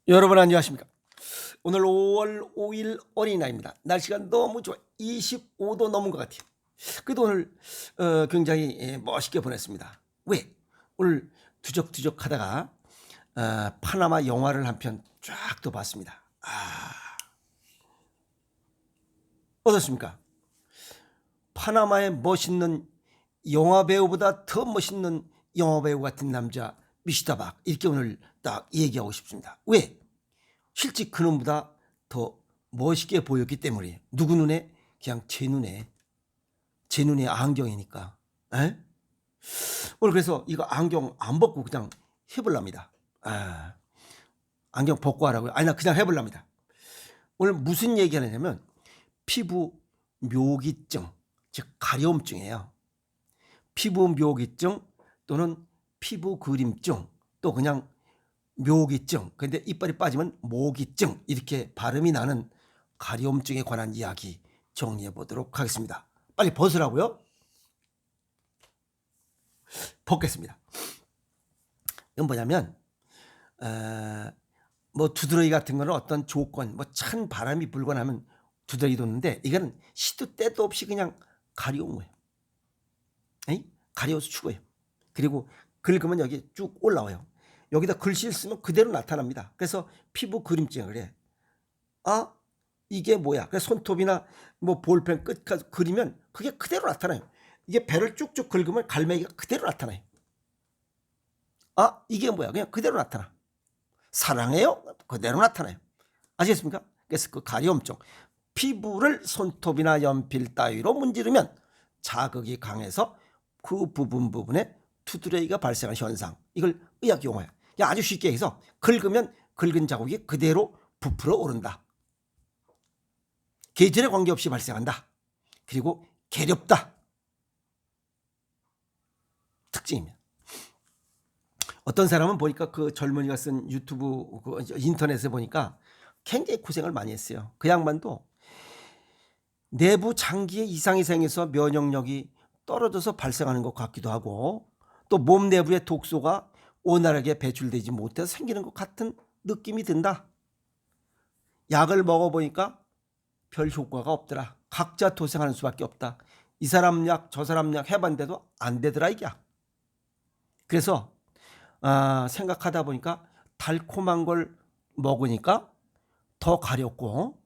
여러분 안녕하십니까? 오늘 5월 5일 어린이날입니다. 날씨가 너무 좋아. 25도 넘은 것 같아요. 그래도 오늘 굉장히 멋있게 보냈습니다. 왜? 오늘 두적두적 하다가 파나마 영화를 한 편 쫙 또 봤습니다. 어떻습니까? 파나마의 멋있는 영화배우보다 더 멋있는 영화배우 같은 남자 미시다박, 이렇게 오늘 딱 얘기하고 싶습니다. 왜? 실제 그놈보다 더 멋있게 보였기 때문에. 누구 눈에? 그냥 제 눈에 안경이니까. 에? 오늘 그래서 이거 안경 안 벗고 그냥 해볼랍니다. 안경 벗고 하라고요? 아니, 나 그냥 해볼랍니다. 오늘 무슨 얘기 하냐면 피부 묘기증, 즉 가려움증이에요. 피부 묘기증 또는 피부 그림증, 또 그냥 묘기증, 근데 이빨이 빠지면 모기증, 이렇게 발음이 나는 가려움증에 관한 이야기 정리해 보도록 하겠습니다. 빨리 벗으라고요? 벗겠습니다. 이건 뭐냐면 뭐 두드러기 같은 거는 어떤 조건, 뭐 찬 바람이 불거나 하면 두드러기 돋는데, 이거는 시도 때도 없이 그냥 가려운 거예요. 에이? 가려워서 죽어요. 그리고 긁으면 여기 쭉 올라와요. 여기다 글씨를 쓰면 그대로 나타납니다. 그래서 피부 그림증을 그래. 아, 이게 뭐야? 그래서 손톱이나 뭐 볼펜 끝까지 그리면 그게 그대로 나타나요. 이게 배를 쭉쭉 긁으면 갈매기가 그대로 나타나요. 아, 이게 뭐야? 그냥 그대로 나타나. 사랑해요? 그대로 나타나요. 아시겠습니까? 그래서 그 가려움증, 피부를 손톱이나 연필 따위로 문지르면 자극이 강해서 그 부분에 두드러기가 발생하는 현상, 이걸 의학 용어야. 아주 쉽게 해서 긁으면 긁은 자국이 그대로 부풀어 오른다. 계절에 관계없이 발생한다. 그리고 괴롭다. 특징입니다. 어떤 사람은 보니까 그 젊은이가 쓴 유튜브 인터넷에 보니까 굉장히 고생을 많이 했어요. 그 양반도 내부 장기에 이상이 생겨서 면역력이 떨어져서 발생하는 것 같기도 하고, 또 몸 내부의 독소가 원활하게 배출되지 못해서 생기는 것 같은 느낌이 든다. 약을 먹어보니까 별 효과가 없더라. 각자 도생하는 수밖에 없다. 이 사람 약 저 사람 약 해봤는데도 안 되더라 이게. 그래서 생각하다 보니까 달콤한 걸 먹으니까 더 가렵고,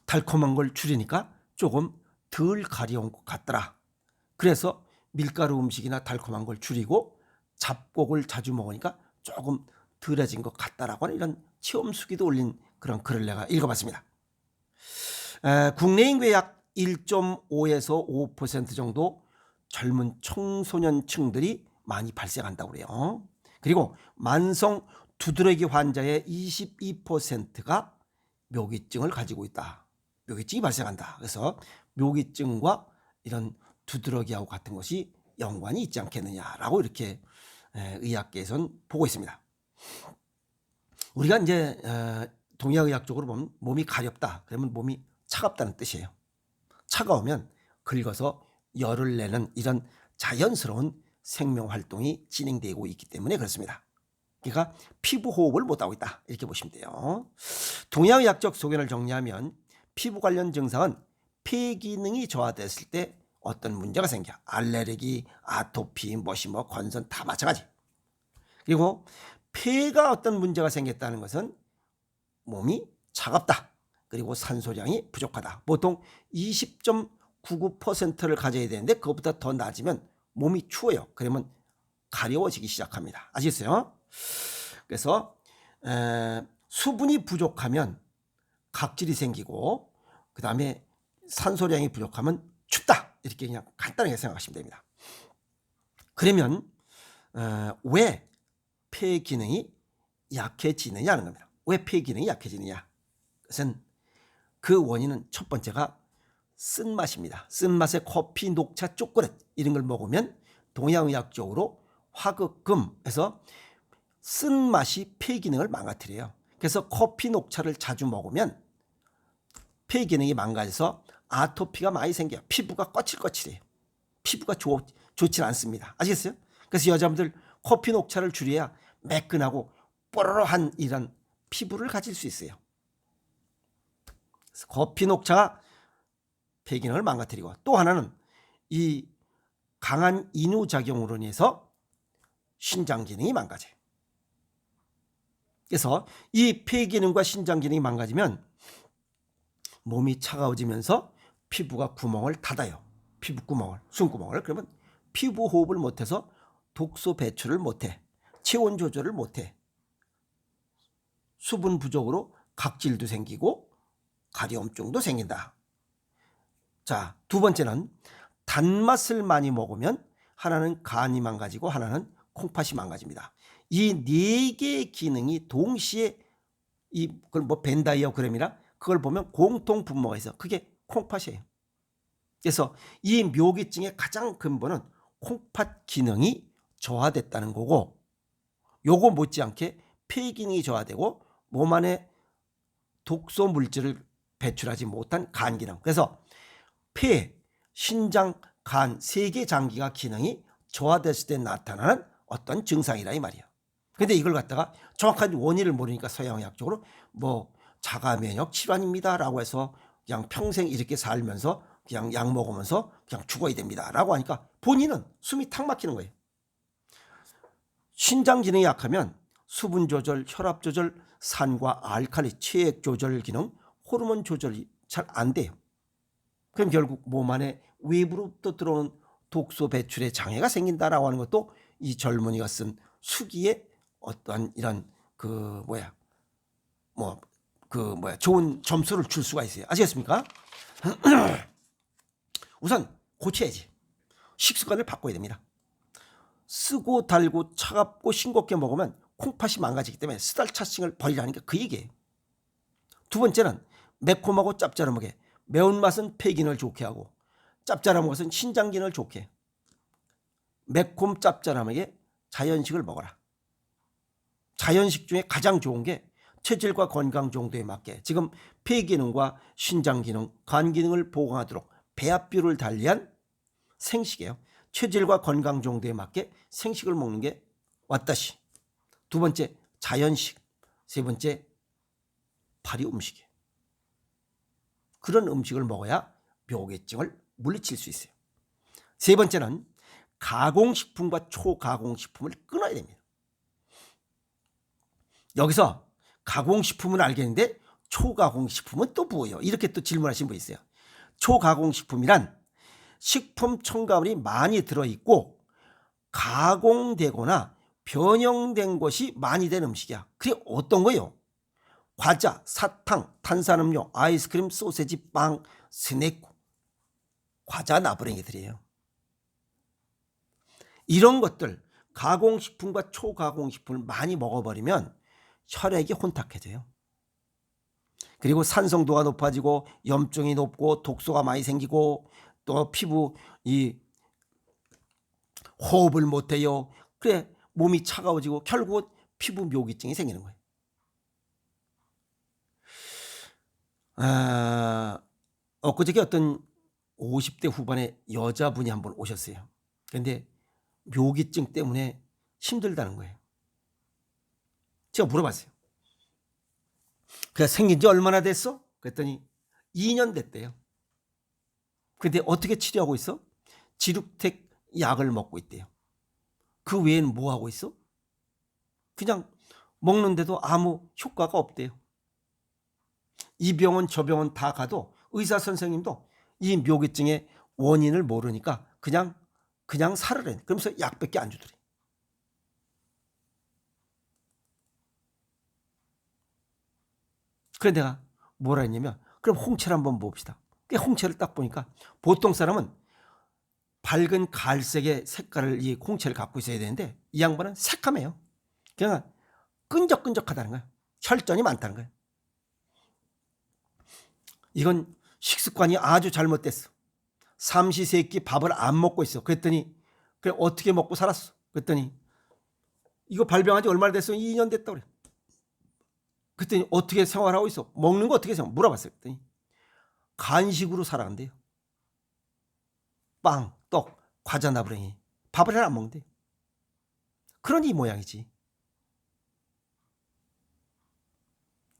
달콤한 걸 줄이니까 조금 덜 가려운 것 같더라. 그래서 밀가루 음식이나 달콤한 걸 줄이고 잡곡을 자주 먹으니까 조금 덜해진 것 같다라고 하는 이런 체험수기도 올린 그런 글을 내가 읽어봤습니다. 국내 인구의 약 1.5에서 5% 정도 젊은 청소년층들이 많이 발생한다고 그래요. 그리고 만성 두드러기 환자의 22%가 묘기증을 가지고 있다. 묘기증이 발생한다. 그래서 묘기증과 이런 두드러기하고 같은 것이 연관이 있지 않겠느냐라고 이렇게 의학계에서는 보고 있습니다. 우리가 이제 동양의학적으로 보면 몸이 가렵다, 그러면 몸이 차갑다는 뜻이에요. 차가우면 긁어서 열을 내는 이런 자연스러운 생명 활동이 진행되고 있기 때문에 그렇습니다. 그러니까 피부 호흡을 못하고 있다, 이렇게 보시면 돼요. 동양의학적 소견을 정리하면 피부 관련 증상은 폐 기능이 저하됐을 때 어떤 문제가 생겨. 알레르기, 아토피, 뭐 건선 다 마찬가지. 그리고 폐가 어떤 문제가 생겼다는 것은 몸이 차갑다, 그리고 산소량이 부족하다. 보통 20.99%를 가져야 되는데 그것보다 더 낮으면 몸이 추워요. 그러면 가려워지기 시작합니다. 아시겠어요? 그래서 수분이 부족하면 각질이 생기고, 그 다음에 산소량이 부족하면 춥다, 이렇게 그냥 간단하게 생각하시면 됩니다. 그러면 왜 폐 기능이 약해지느냐는 겁니다. 왜 폐 기능이 약해지느냐? 그것은 그 원인은 첫 번째가 쓴맛입니다. 쓴맛의 커피, 녹차, 초콜릿 이런 걸 먹으면 동양의학적으로 화극금에서 쓴맛이 폐 기능을 망가뜨려요. 그래서 커피, 녹차를 자주 먹으면 폐 기능이 망가져서 아토피가 많이 생겨요. 피부가 거칠거칠해요. 피부가 좋지 않습니다. 아시겠어요? 그래서 여자분들 커피, 녹차를 줄여야 매끈하고 뽀로로한 이런 피부를 가질 수 있어요. 커피 녹차가 폐기능을 망가뜨리고, 또 하나는 이 강한 인후작용으로 인해서 신장 기능이 망가져요. 그래서 이 폐기능과 신장 기능이 망가지면 몸이 차가워지면서 피부가 구멍을 닫아요. 피부 구멍을, 숨구멍을. 그러면 피부 호흡을 못해서 독소 배출을 못해, 체온 조절을 못해, 수분 부족으로 각질도 생기고 가려움증도 생긴다. 자, 두 번째는 단맛을 많이 먹으면 하나는 간이 망가지고 하나는 콩팥이 망가집니다. 이 네 개의 기능이 동시에 그걸 뭐 벤다이어그램이라 그걸 보면 공통 분모가 있어. 그게 콩팥이에요. 그래서 이 묘기증의 가장 근본은 콩팥 기능이 저하됐다는 거고, 요거 못지않게 폐 기능이 저하되고 몸 안에 독소 물질을 배출하지 못한 간 기능. 그래서 폐, 신장, 간 세 개 장기가 기능이 저하됐을 때 나타나는 어떤 증상이라 이 말이에요. 근데 이걸 갖다가 정확한 원인을 모르니까 서양의학적으로 뭐 자가 면역 질환입니다라고 해서 그냥 평생 이렇게 살면서 그냥 약 먹으면서 그냥 죽어야 됩니다라고 하니까 본인은 숨이 탁 막히는 거예요. 신장 기능이 약하면 수분 조절, 혈압 조절, 산과 알칼리, 체액 조절 기능, 호르몬 조절이 잘 안 돼요. 그럼 결국 몸 안에 외부로부터 들어오는 독소 배출에 장애가 생긴다라고 하는 것도 이 젊은이가 쓴 수기에 어떠한 이런 좋은 점수를 줄 수가 있어요. 아시겠습니까? 우선 고쳐야지. 식습관을 바꿔야 됩니다. 쓰고 달고 차갑고 싱겁게 먹으면 콩팥이 망가지기 때문에 쓰달차싱을 버리라는 게 그 얘기예요. 두 번째는 매콤하고 짭짤하게, 매운맛은 폐기능을 좋게 하고 짭짤한 것은 신장 기능을 좋게 해요. 매콤 짭짤하게 자연식을 먹어라. 자연식 중에 가장 좋은 게 체질과 건강 정도에 맞게 지금 폐 기능과 신장 기능, 간 기능을 보강하도록 배합비율을 달리한 생식이에요. 체질과 건강 정도에 맞게 생식을 먹는 게 왔다시. 두 번째 자연식, 세 번째 발효 음식이에요. 그런 음식을 먹어야 묘기증을 물리칠 수 있어요. 세 번째는 가공식품과 초가공식품을 끊어야 됩니다. 여기서 가공식품은 알겠는데 초가공식품은 또 뭐예요? 이렇게 또 질문하신 분 있어요. 초가공식품이란 식품 첨가물이 많이 들어있고 가공되거나 변형된 것이 많이 된 음식이야. 그게 어떤 거예요? 과자, 사탕, 탄산음료, 아이스크림, 소세지, 빵, 스낵, 과자 나부랭이들이에요. 이런 것들 가공식품과 초가공식품을 많이 먹어버리면 혈액이 혼탁해져요. 그리고 산성도가 높아지고 염증이 높고 독소가 많이 생기고 또 피부 호흡을 못해요. 그래 몸이 차가워지고 결국은 피부 묘기증이 생기는 거예요. 엊그저께 어떤 50대 후반의 여자분이 한번 오셨어요. 근데 묘기증 때문에 힘들다는 거예요. 제가 물어봤어요. 그가 생긴 지 얼마나 됐어? 그랬더니 2년 됐대요. 근데 어떻게 치료하고 있어? 지룩택 약을 먹고 있대요. 그 외에는 뭐 하고 있어? 그냥 먹는데도 아무 효과가 없대요. 이 병원 저 병원 다 가도 의사 선생님도 이 묘기증의 원인을 모르니까 그냥 살으래. 그러면서 약밖에 안 주더래. 그래 내가 뭐라 했냐면 그럼 홍채를 한번 봅시다. 홍채를 딱 보니까 보통 사람은 밝은 갈색의 색깔을 이 홍채를 갖고 있어야 되는데 이 양반은 새카매요. 그냥 끈적끈적하다는 거야. 혈전이 많다는 거야. 이건 식습관이 아주 잘못됐어. 삼시세끼 밥을 안 먹고 있어. 그랬더니 그래 어떻게 먹고 살았어? 그랬더니 이거 발병한 지 얼마나 됐어? 2년 됐다 그래. 그랬더니 어떻게 생활하고 있어? 먹는 거 어떻게 생활? 물어봤어요. 그랬더니 간식으로 살아간대요. 빵, 떡, 과자 나부랭이. 밥을 잘 안 먹는데. 그러니 이 모양이지.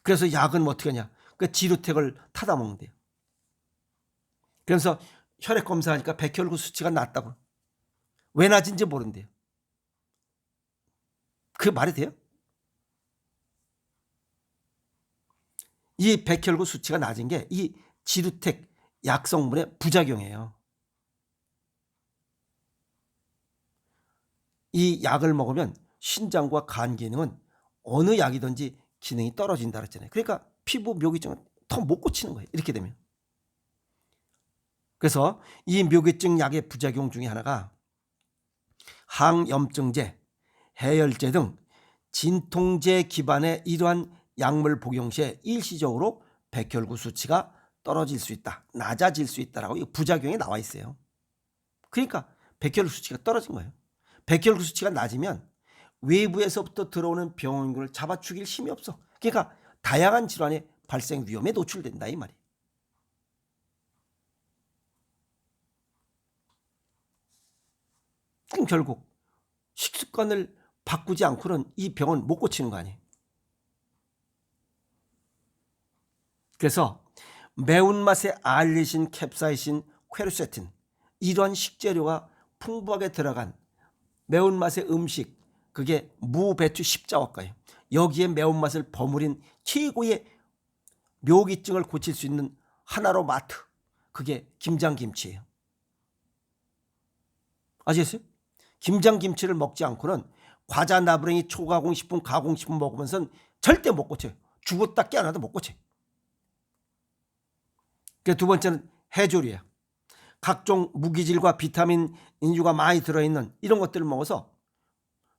그래서 약은 어떻게 하냐? 그 지루택을 타다 먹는데요. 그래서 혈액 검사하니까 백혈구 수치가 낮다고. 왜 낮은지 모른대요. 그 말이 돼요? 이 백혈구 수치가 낮은 게 이 지루택 약 성분의 부작용이에요. 이 약을 먹으면 신장과 간 기능은 어느 약이든지 기능이 떨어진다 그랬잖아요. 그러니까 피부 묘기증은 더 못 고치는 거예요. 이렇게 되면. 그래서 이 묘기증 약의 부작용 중에 하나가 항염증제, 해열제 등 진통제 기반의 이러한 약물 복용 시에 일시적으로 백혈구 수치가 떨어질 수 있다, 낮아질 수 있다라고 이 부작용이 나와 있어요. 그러니까 백혈구 수치가 떨어진 거예요. 백혈구 수치가 낮으면 외부에서부터 들어오는 병원균을 잡아 죽일 힘이 없어. 그러니까 다양한 질환의 발생 위험에 노출된다 이 말이에요. 그럼 결국 식습관을 바꾸지 않고는 이 병은 못 고치는 거 아니에요. 그래서 매운맛의 알리신, 캡사이신, 퀘르세틴 이러한 식재료가 풍부하게 들어간 매운맛의 음식, 그게 무배추 십자화과예요. 여기에 매운맛을 버무린 최고의 묘기증을 고칠 수 있는 하나로 마트, 그게 김장김치예요. 아시겠어요? 김장김치를 먹지 않고는 과자, 나부랭이, 초가공식품, 가공식품 먹으면서는 절대 못 고쳐요. 죽었다 깨어나도 못 고쳐요. 두 번째는 해조류예요. 각종 무기질과 비타민, 인유가 많이 들어있는 이런 것들을 먹어서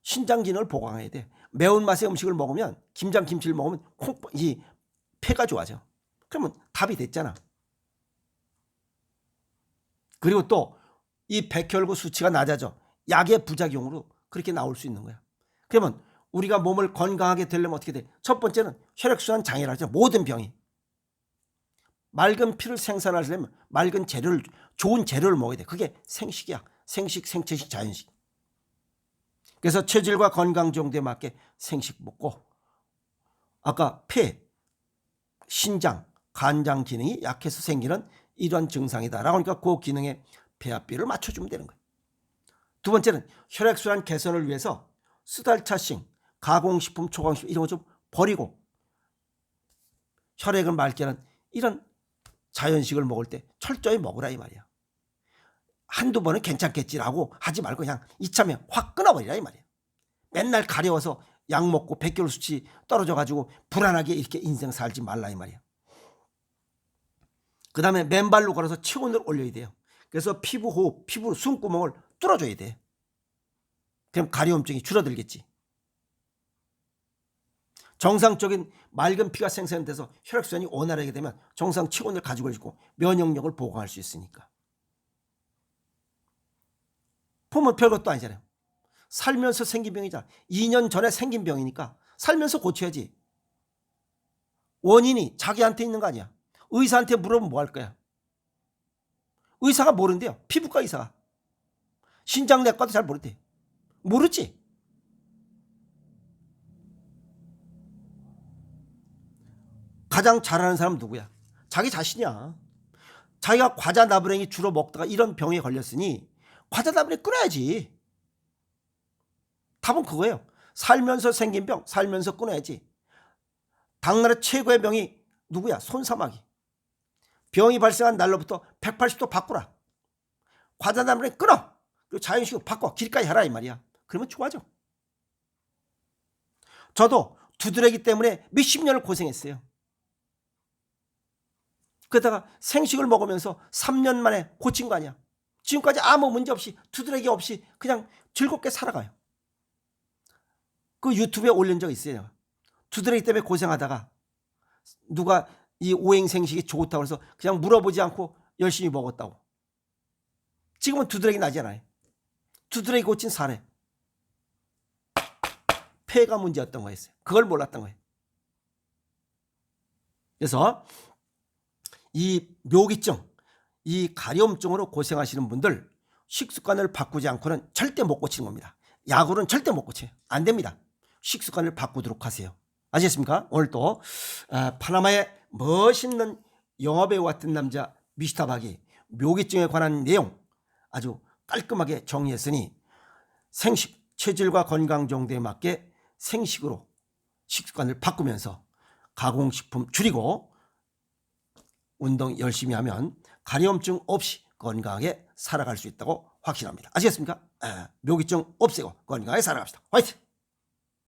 신장 기능을 보강해야 돼. 매운맛의 음식을 먹으면, 김장김치를 먹으면 이 폐가 좋아져. 그러면 답이 됐잖아. 그리고 또 이 백혈구 수치가 낮아져. 약의 부작용으로 그렇게 나올 수 있는 거야. 그러면 우리가 몸을 건강하게 되려면 어떻게 돼? 첫 번째는 혈액순환 장애라 하죠. 모든 병이. 맑은 피를 생산하려면 맑은 재료를, 좋은 재료를 먹어야 돼. 그게 생식이야. 생식, 생체식, 자연식. 그래서 체질과 건강 정도에 맞게 생식 먹고, 아까 폐, 신장, 간장 기능이 약해서 생기는 이러한 증상이다라고 하니까 그 기능에 배합비를 맞춰주면 되는 거예요. 두 번째는 혈액순환 개선을 위해서 수달차싱, 가공식품, 초강식품 이런 거 좀 버리고 혈액을 맑게 하는 이런 자연식을 먹을 때 철저히 먹으라 이 말이야. 한두 번은 괜찮겠지라고 하지 말고 그냥 이참에 확 끊어버리라 이 말이야. 맨날 가려워서 약 먹고 백혈 수치 떨어져가지고 불안하게 이렇게 인생 살지 말라 이 말이야. 그 다음에 맨발로 걸어서 체온을 올려야 돼요. 그래서 피부 호흡, 피부 숨구멍을 뚫어줘야 돼. 그럼 가려움증이 줄어들겠지. 정상적인 맑은 피가 생산돼서 혈액순환이 원활하게 되면 정상 체온을 가지고 있고 면역력을 보강할 수 있으니까. 보면 별것도 아니잖아요. 살면서 생긴 병이잖아. 2년 전에 생긴 병이니까 살면서 고쳐야지. 원인이 자기한테 있는 거 아니야. 의사한테 물어보면 뭐 할 거야? 의사가 모른대요. 피부과 의사가. 신장내과도 잘 모른대. 모르지. 가장 잘하는 사람은 누구야? 자기 자신이야. 자기가 과자 나부랭이 주로 먹다가 이런 병에 걸렸으니 과자 나부랭이 끊어야지. 답은 그거예요. 살면서 생긴 병, 살면서 끊어야지. 당나라 최고의 병이 누구야? 손사마귀. 병이 발생한 날로부터 180도 바꾸라. 과자 나부랭이 끊어. 그리고 자연식으로 바꿔. 길까지 하라 이 말이야. 그러면 좋아져. 저도 두드러기 때문에 몇십 년을 고생했어요. 그러다가 생식을 먹으면서 3년 만에 고친 거 아니야. 지금까지 아무 문제 없이 두드러기 없이 그냥 즐겁게 살아가요. 그 유튜브에 올린 적 있어요. 두드러기 때문에 고생하다가 누가 이 오행생식이 좋다고 해서 그냥 물어보지 않고 열심히 먹었다고. 지금은 두드러기 나지 않아요. 두드러기 고친 사례. 폐가 문제였던 거였어요. 그걸 몰랐던 거예요. 그래서 이 묘기증, 이 가려움증으로 고생하시는 분들 식습관을 바꾸지 않고는 절대 못 고치는 겁니다. 약으로는 절대 못 고쳐요. 안 됩니다. 식습관을 바꾸도록 하세요. 아시겠습니까? 오늘 또 파나마의 멋있는 영화배우 같은 남자 미스터 박이 묘기증에 관한 내용 아주 깔끔하게 정리했으니 생식, 체질과 건강 정도에 맞게 생식으로 식습관을 바꾸면서 가공식품 줄이고 운동 열심히 하면 간염증 없이 건강하게 살아갈 수 있다고 확신합니다. 아시겠습니까? 묘기증 없애고 건강하게 살아갑시다. 화이팅!